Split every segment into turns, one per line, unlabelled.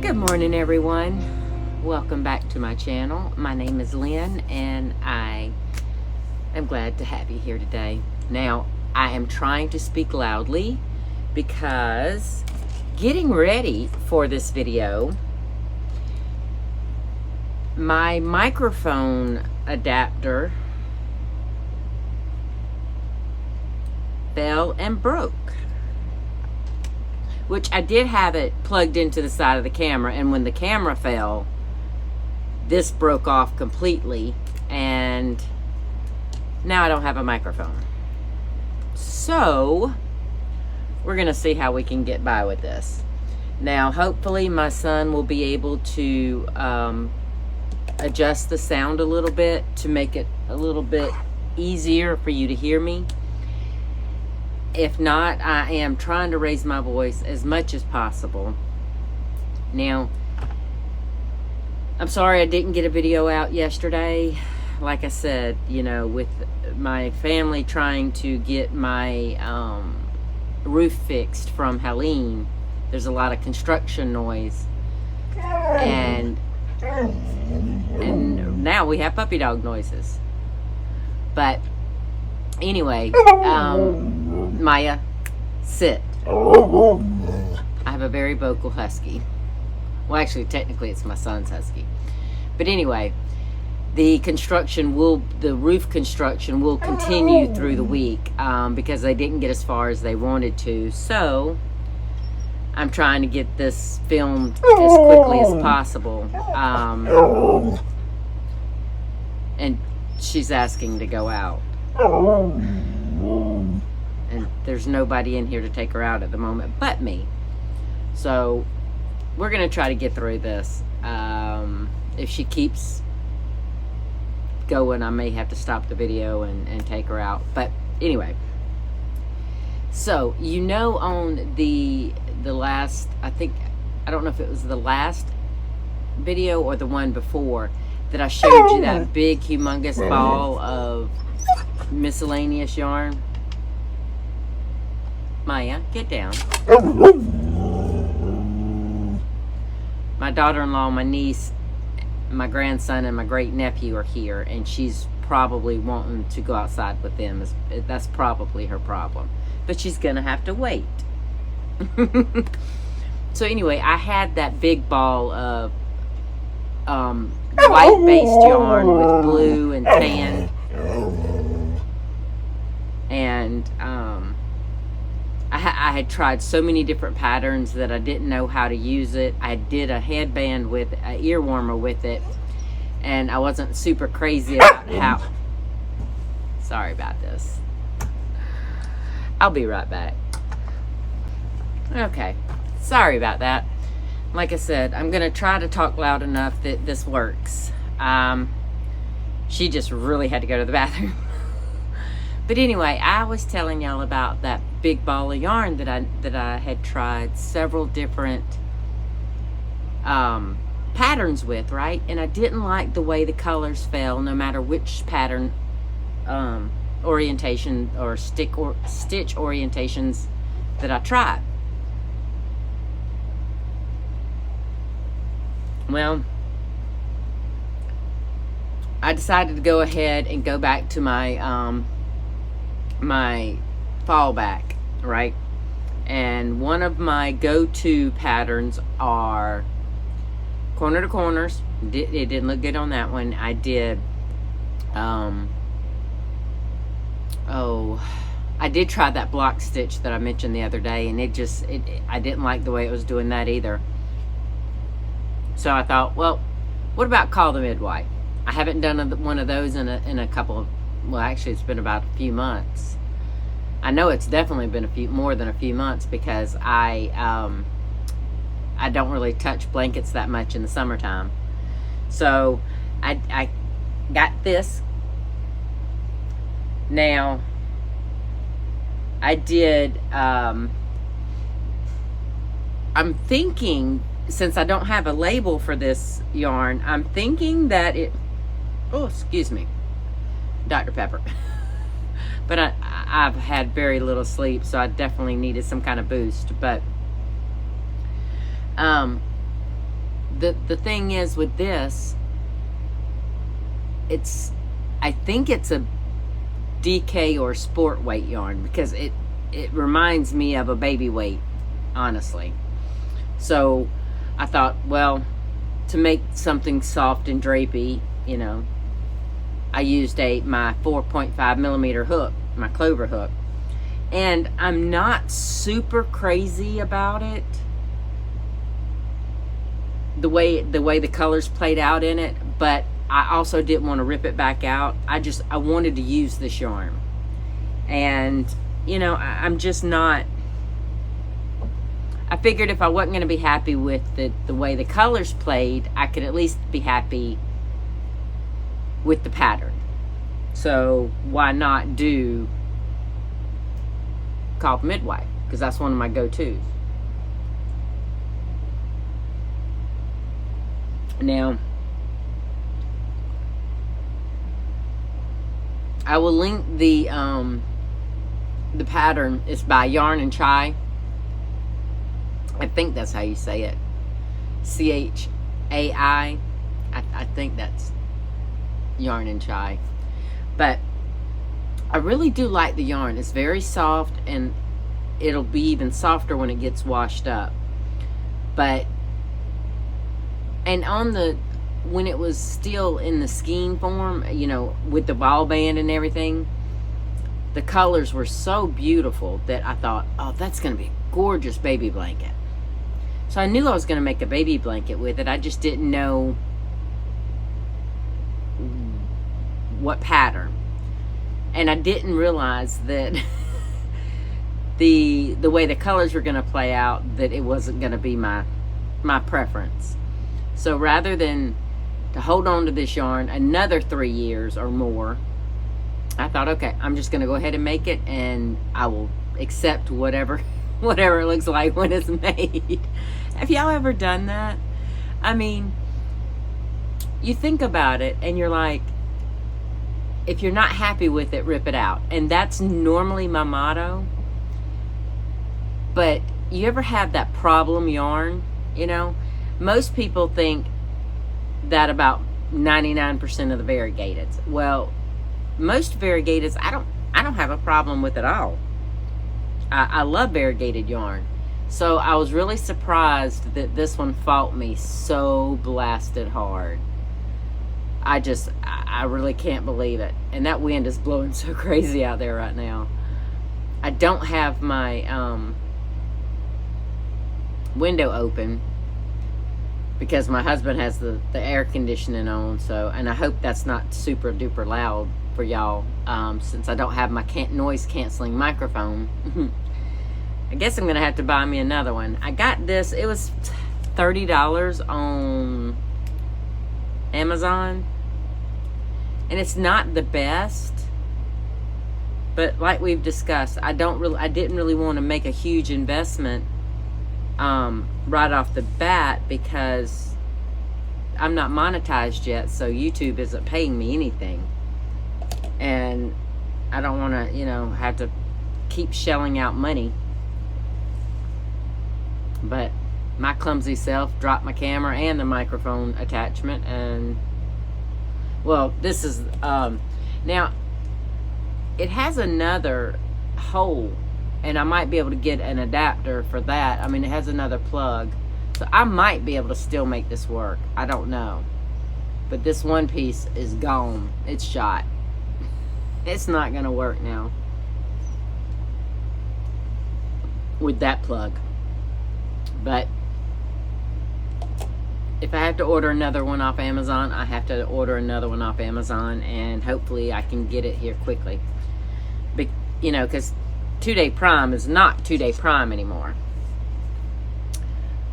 Good morning, everyone. Welcome back to my channel. My name is Lynn, and I am glad to have you here today. Now, I am trying to speak loudly because getting ready for this video, my microphone adapter fell and broke. Which I did have it plugged into the side of the camera, and when the camera fell, this broke off completely, and now I don't have a microphone. So, we're gonna see how we can get by with this. Now, hopefully my son will be able to adjust the sound a little bit to make it a little bit easier for you to hear me. If not, I am trying to raise my voice as much as possible. Now, I'm sorry I didn't get a video out yesterday. Like I said, you know, with my family trying to get my roof fixed from Helene, there's a lot of construction noise. And now we have puppy dog noises. But anyway, Maya, sit. I have a very vocal husky. Well, actually, technically, it's my son's husky. But anyway, the roof construction will continue through the week because they didn't get as far as they wanted to. So, I'm trying to get this filmed as quickly as possible. And she's asking to go out. And there's nobody in here to take her out at the moment but me. So we're gonna try to get through this. If she keeps going, I may have to stop the video and take her out. But anyway, so you know, on the last, I don't know if it was the last video or the one before, that I showed you that big humongous ball of miscellaneous yarn. Maya, get down. My daughter-in-law, my niece, my grandson, and my great-nephew are here, and she's probably wanting to go outside with them. That's probably her problem. But she's going to have to wait. So anyway, I had that big ball of white-based yarn with blue and tan. And I had tried so many different patterns that I didn't know how to use it. I did a headband with an ear warmer with it, and I wasn't super crazy about how. Sorry about this. I'll be right back. Okay, sorry about that. Like I said, I'm gonna try to talk loud enough that this works. She just really had to go to the bathroom. But anyway, I was telling y'all about that big ball of yarn that I had tried several different patterns with, right? And I didn't like the way the colors fell, no matter which pattern orientation or stitch orientations that I tried. Well, I decided to go ahead and go back to my my fallback, right? And one of my go-to patterns are corner to corners. It didn't look good on that one. I did I did try that block stitch that I mentioned the other day, and I didn't like the way it was doing that either. So I thought, well, what about Call the Midwife? I haven't done one of those in a couple of, well, actually it's been about a few months. I know it's definitely been more than a few months, because I don't really touch blankets that much in the summertime. So I got this. Now I did I'm thinking, since I don't have a label for this yarn, I'm thinking that oh, excuse me, Dr. Pepper. But I've had very little sleep, so I definitely needed some kind of boost. But the thing is with this, I think it's a DK or sport weight yarn, because it reminds me of a baby weight, honestly. So I thought, well, to make something soft and drapey, you know, I used my 4.5 millimeter hook, my clover hook. And I'm not super crazy about it, the way the colors played out in it, but I also didn't want to rip it back out. I wanted to use this yarn. And, you know, I'm just not, I figured if I wasn't going to be happy with the way the colors played, I could at least be happy with the pattern. So why not do called Midwife? Because that's one of my go-tos. Now, I will link the pattern. It's by Yarn and Chai. I think that's how you say it. CHAI. I think that's Yarn and Chai. But I really do like the yarn. It's very soft, and it'll be even softer when it gets washed up. But, and when it was still in the skein form, you know, with the ball band and everything, the colors were so beautiful that I thought, oh, that's going to be a gorgeous baby blanket. So I knew I was going to make a baby blanket with it. I just didn't know what pattern. And I didn't realize that the way the colors were going to play out, that it wasn't going to be my preference. So rather than to hold on to this yarn another 3 years or more, I thought, okay, I'm just going to go ahead and make it, and I will accept whatever it looks like when it's made. Have y'all ever done that? I mean, you think about it and you're like, if you're not happy with it, rip it out. And that's normally my motto. But you ever have that problem yarn? You know, most people think that about 99% of the variegateds. Well, most variegateds, I don't have a problem with at all. I love variegated yarn. So I was really surprised that this one fought me so blasted hard. I really can't believe it. And that wind is blowing so crazy out there right now. I don't have my window open because my husband has the air conditioning on. So, and I hope that's not super duper loud for y'all, since I don't have my noise canceling microphone. I guess I'm gonna have to buy me another one. I got this, it was $30 on Amazon, and it's not the best, but like we've discussed, I didn't really want to make a huge investment right off the bat, because I'm not monetized yet, so YouTube isn't paying me anything, and I don't want to, you know, have to keep shelling out money. But my clumsy self dropped my camera and the microphone attachment, and well, this is now it has another hole, and I might be able to get an adapter for that. I mean, it has another plug, so I might be able to still make this work. I don't know, but this one piece is gone. It's shot. It's not gonna work now with that plug. But if I have to order another one off Amazon, I have to order another one off Amazon, and hopefully I can get it here quickly. But, you know, because 2-day Prime is not 2-day Prime anymore.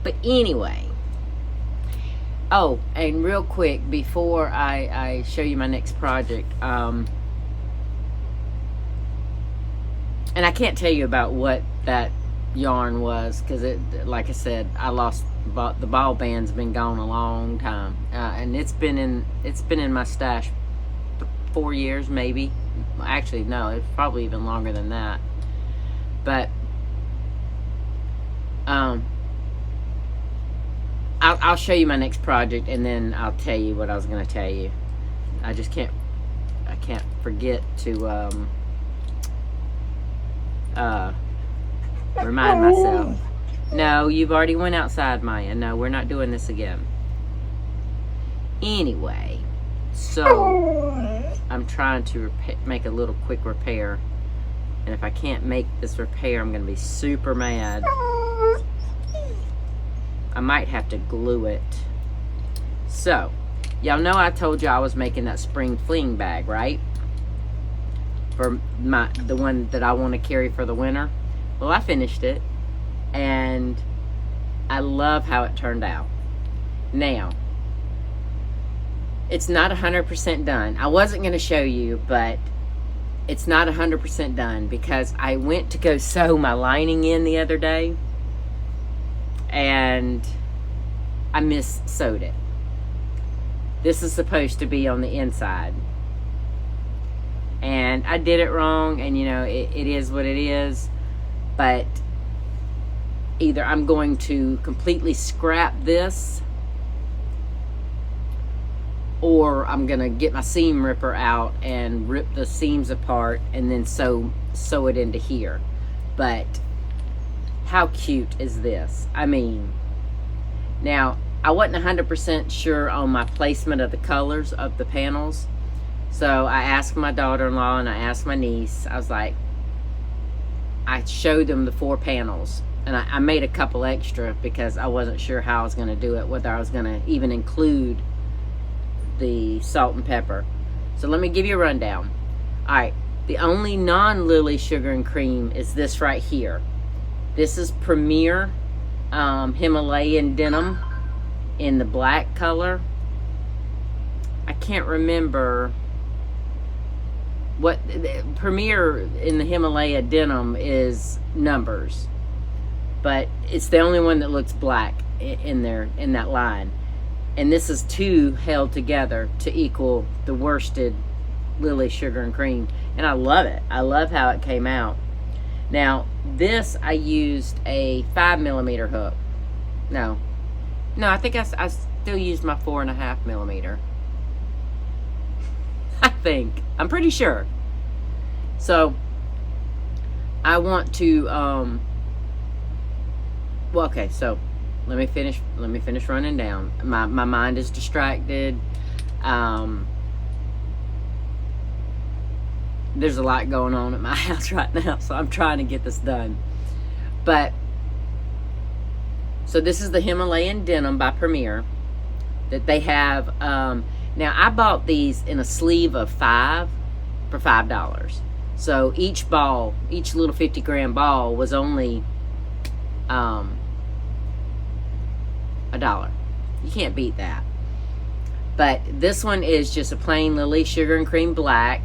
But anyway. Oh, and real quick, before I show you my next project, and I can't tell you about what that yarn was, because it, like I said, I lost the ball band's been gone a long time, and it's been in my stash 4 years maybe. Actually, no, it's probably even longer than that. But I I'll show you my next project, and then I'll tell you what I was going to tell you. I just can't forget to remind myself. No, you've already went outside, Maya. No, we're not doing this again. Anyway, so I'm trying to make a little quick repair, and if I can't make this repair, I'm going to be super mad. I might have to glue it. So, y'all know I told you I was making that spring fling bag, right? For the one that I want to carry for the winter. Well, I finished it, and I love how it turned out. Now, it's not 100% done. I wasn't going to show you, but it's not 100% done because I went to go sew my lining in the other day, and I mis-sewed it. This is supposed to be on the inside, and I did it wrong, and you know, it is what it is. But either I'm going to completely scrap this, or I'm gonna get my seam ripper out and rip the seams apart and then sew it into here. But how cute is this? I mean, now I wasn't 100% sure on my placement of the colors of the panels, so I asked my daughter-in-law and I asked my niece. I was like, I showed them the 4 panels, and I made a couple extra because I wasn't sure how I was going to do it, whether I was going to even include the salt and pepper. So let me give you a rundown. Alright, the only non-Lily Sugar and Cream is this right here. This is Premier Himalayan Denim in the black color. I can't remember what Premier in the Himalaya Denim is numbers, but it's the only one that looks black in there, in that line. And this is 2 held together to equal the worsted Lily Sugar and Cream, and I love it. I love how it came out. Now this, I used a 5mm hook. No, I think I still used my 4.5mm. I think. I'm pretty sure. So I want to well, okay, so let me finish running down. My mind is distracted. There's a lot going on at my house right now, so I'm trying to get this done. But so this is the Himalayan Denim by Premier that they have. Now I bought these in a sleeve of 5 for $5. So each ball, each little 50-gram ball was only $1. You can't beat that. But this one is just a plain Lily Sugar and Cream black.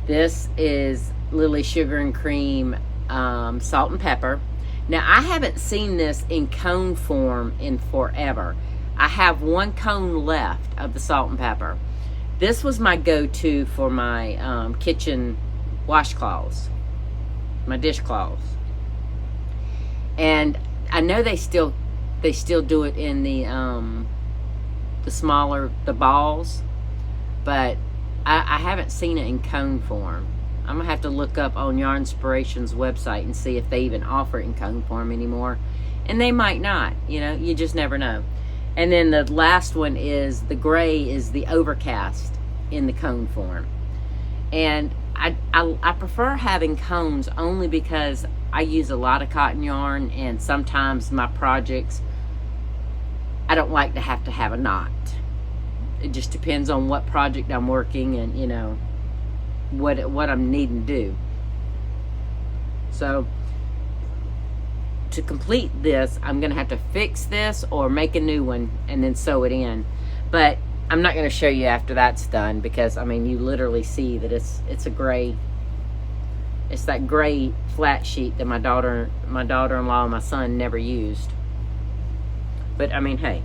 This is Lily Sugar and Cream salt and pepper. Now I haven't seen this in cone form in forever. I have 1 cone left of the salt and pepper. This was my go-to for my kitchen washcloths, my dishcloths. And I know they still do it in the smaller, the balls, but I haven't seen it in cone form. I'm gonna have to look up on Yarnspiration's website and see if they even offer it in cone form anymore. And they might not, you know, you just never know. And then the last one is the gray, is the overcast in the cone form. And I prefer having cones only because I use a lot of cotton yarn, and sometimes my projects, I don't like to have a knot. It just depends on what project I'm working and, you know, what I'm needing to do. So to complete this, I'm gonna have to fix this or make a new one and then sew it in. But I'm not gonna show you after that's done, because I mean, you literally see that it's a gray, it's that gray flat sheet that my daughter-in-law and my son never used. But I mean, hey,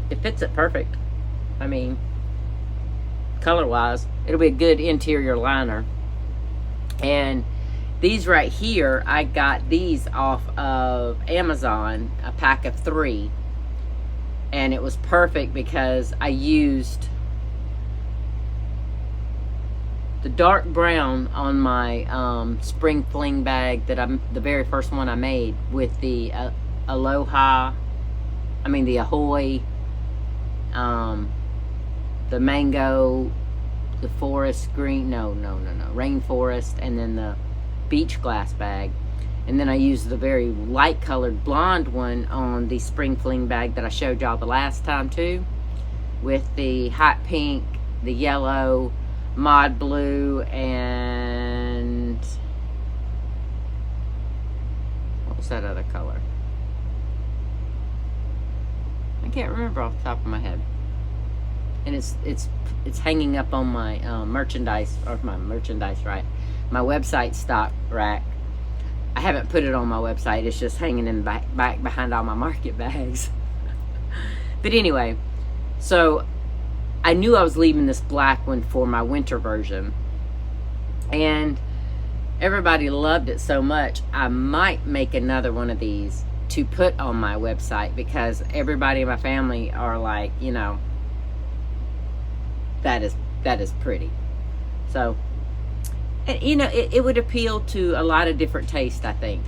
it fits it perfect. I mean, color-wise, it'll be a good interior liner. And these right here, I got these off of Amazon, a pack of 3. And it was perfect because I used the dark brown on my spring fling bag that the very first one I made, with the the Ahoy, the mango, the forest green, rainforest, and then the beach glass bag. And then I used the very light colored blonde one on the spring fling bag that I showed y'all the last time too, with the hot pink, the yellow, mod blue, and what was that other color? I can't remember off the top of my head. And it's hanging up on my my website stock rack. I haven't put it on my website. It's just hanging in the back behind all my market bags. But anyway, so I knew I was leaving this black one for my winter version, and everybody loved it so much, I might make another one of these to put on my website, because everybody in my family are like, you know, that is pretty. So, and you know, it would appeal to a lot of different tastes, I think.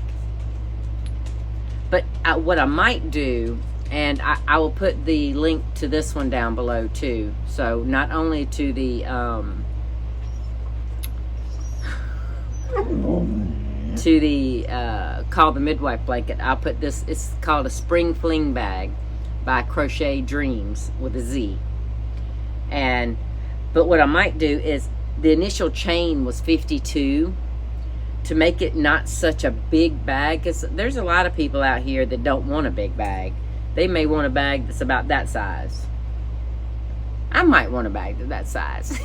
But what I might do, and I will put the link to this one down below too. So not only to the called the Midwife blanket, I'll put this. It's called a Spring Fling bag by Crochet Dreams with a Z. But what I might do is, the initial chain was 52, to make it not such a big bag, because there's a lot of people out here that don't want a big bag. They may want a bag that's about that size. I might want a bag that's that size.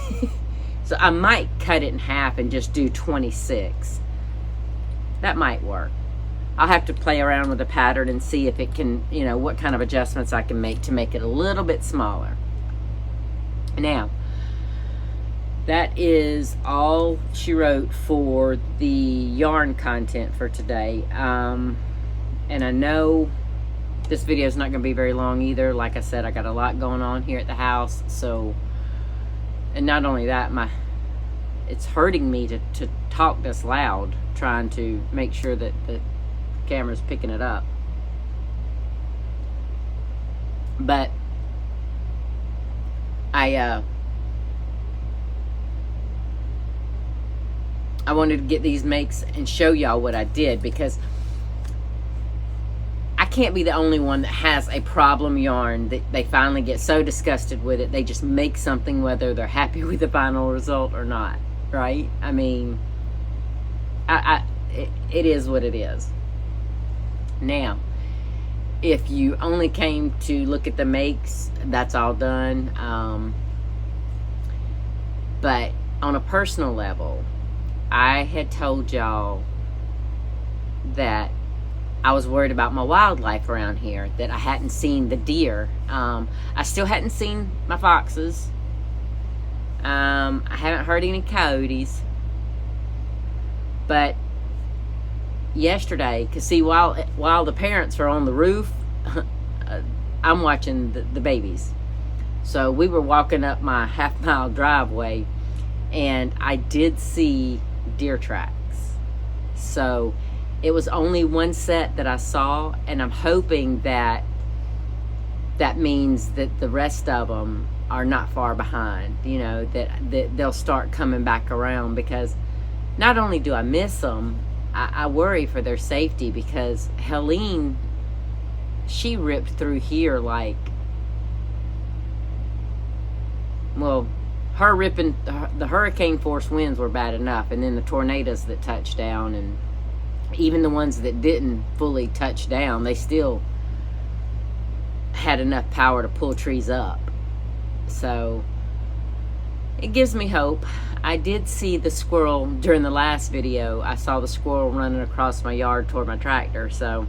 So I might cut it in half and just do 26. That might work. I'll have to play around with the pattern and see if it can, you know, what kind of adjustments I can make to make it a little bit smaller. Now, that is all she wrote for the yarn content for today. And I know this video is not going to be very long either. Like I said, I got a lot going on here at the house. So, and not only that, it's hurting me to talk this loud, trying to make sure that the camera's picking it up. But I wanted to get these makes and show y'all what I did, because I can't be the only one that has a problem yarn that they finally get so disgusted with it, they just make something whether they're happy with the final result or not, right? I mean, it is what it is. Now, if you only came to look at the makes, that's all done. But on a personal level, I had told y'all that I was worried about my wildlife around here, that I hadn't seen the deer. I still hadn't seen my foxes. I haven't heard any coyotes. But yesterday, because see, while the parents are on the roof, I'm watching the babies. So we were walking up my half-mile driveway, and I did see deer tracks. So it was only one set that I saw, and I'm hoping that means that the rest of them are not far behind, you know, that they'll start coming back around, because not only do I miss them, I worry for their safety, because Helene, she ripped through here like, well, her ripping, the hurricane force winds were bad enough, and then the tornadoes that touched down, and even the ones that didn't fully touch down, they still had enough power to pull trees up. So it gives me hope. I did see the squirrel during the last video. I saw the squirrel running across my yard toward my tractor. So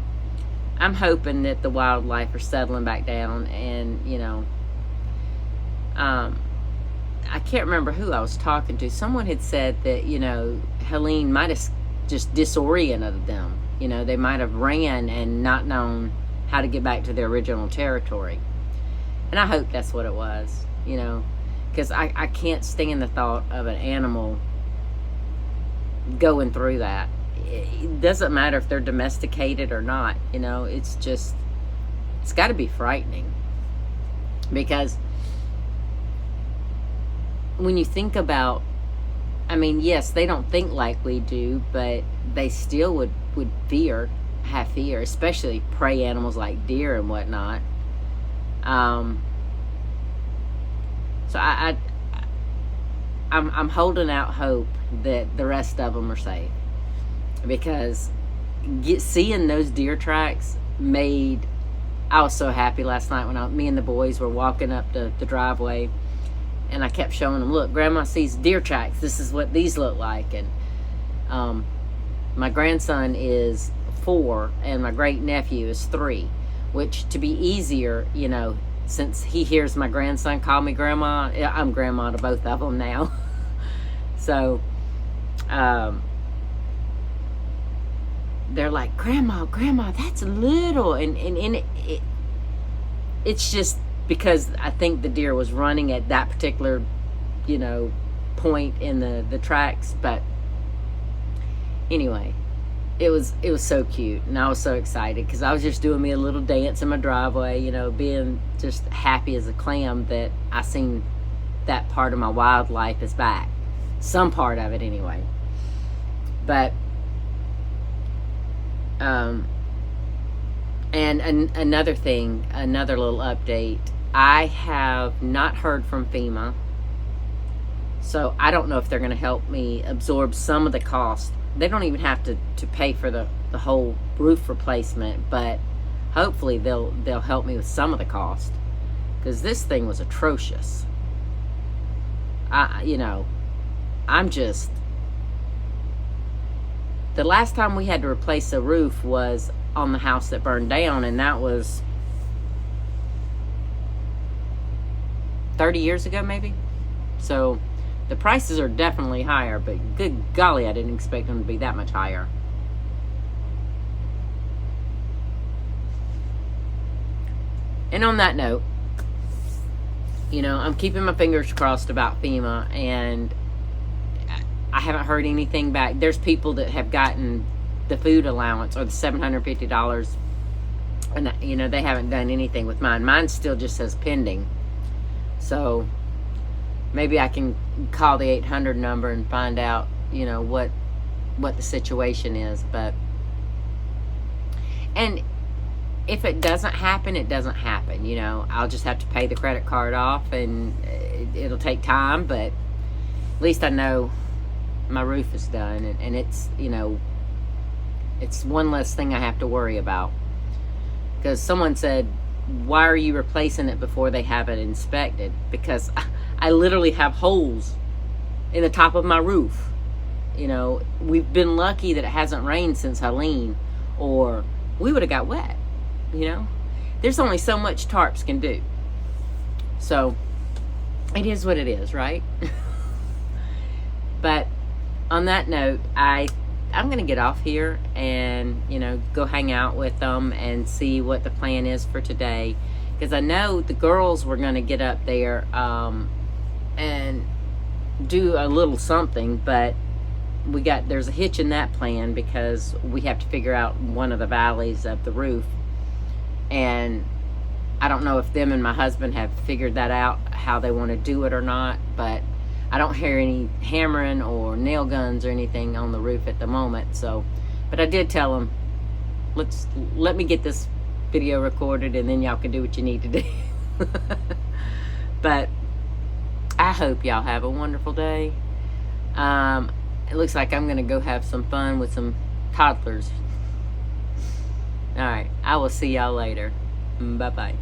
I'm hoping that the wildlife are settling back down, and, you know, I can't remember who I was talking to. Someone had said that, you know, Helene might have just disoriented them. You know, they might have ran and not known how to get back to their original territory. And I hope that's what it was, you know, because I can't stand the thought of an animal going through that. It doesn't matter if they're domesticated or not, you know, it's just, it's got to be frightening. Because when you think about, I mean, yes, they don't think like we do, but they still would have fear, especially prey animals like deer and whatnot. So I'm holding out hope that the rest of them are safe, because seeing those deer tracks made, I was so happy last night when me and the boys were walking up the driveway, and I kept showing them, look, Grandma sees deer tracks. This is what these look like. And my grandson is 4 and my great nephew is 3, which, to be easier, you know, since he hears my grandson call me grandma, I'm grandma to both of them now. So they're like, grandma, that's little. And it's just because I think the deer was running at that particular, you know, point in the tracks. But anyway, it was so cute, and I was so excited because I was just doing me a little dance in my driveway, you know, being just happy as a clam that I seen that part of my wildlife is back, some part of it anyway. But and another thing, another little update, I have not heard from FEMA, so I don't know if they're going to help me absorb some of the cost. They don't even have to pay for the whole roof replacement, but hopefully they'll help me with some of the cost, because this thing was atrocious. You know, I'm just, the last time we had to replace a roof was on the house that burned down, and that was 30 years ago maybe. So the prices are definitely higher, but good golly, I didn't expect them to be that much higher. And on that note, you know, I'm keeping my fingers crossed about FEMA, and I haven't heard anything back. There's people that have gotten the food allowance, or the $750, and, you know, they haven't done anything with mine. Mine still just says pending. So maybe I can call the 800 number and find out, you know, what the situation is. But, and if it doesn't happen, it doesn't happen, you know. I'll just have to pay the credit card off, and it'll take time, but at least I know my roof is done, and it's, you know, it's one less thing I have to worry about. Because someone said, why are you replacing it before they have it inspected? Because I literally have holes in the top of my roof. You know, we've been lucky that it hasn't rained since Helene, or we would have got wet. You know, there's only so much tarps can do. So it is what it is, right? But on that note, I'm gonna get off here and, you know, go hang out with them and see what the plan is for today, because I know the girls were gonna get up there and do a little something, but there's a hitch in that plan, because we have to figure out one of the valleys of the roof, and I don't know if them and my husband have figured that out, how they want to do it or not. But I don't hear any hammering or nail guns or anything on the roof at the moment. So, but I did tell them, let me get this video recorded, and then y'all can do what you need to do. But I hope y'all have a wonderful day. It looks like I'm gonna go have some fun with some toddlers. All right, I will see y'all later. Bye-bye.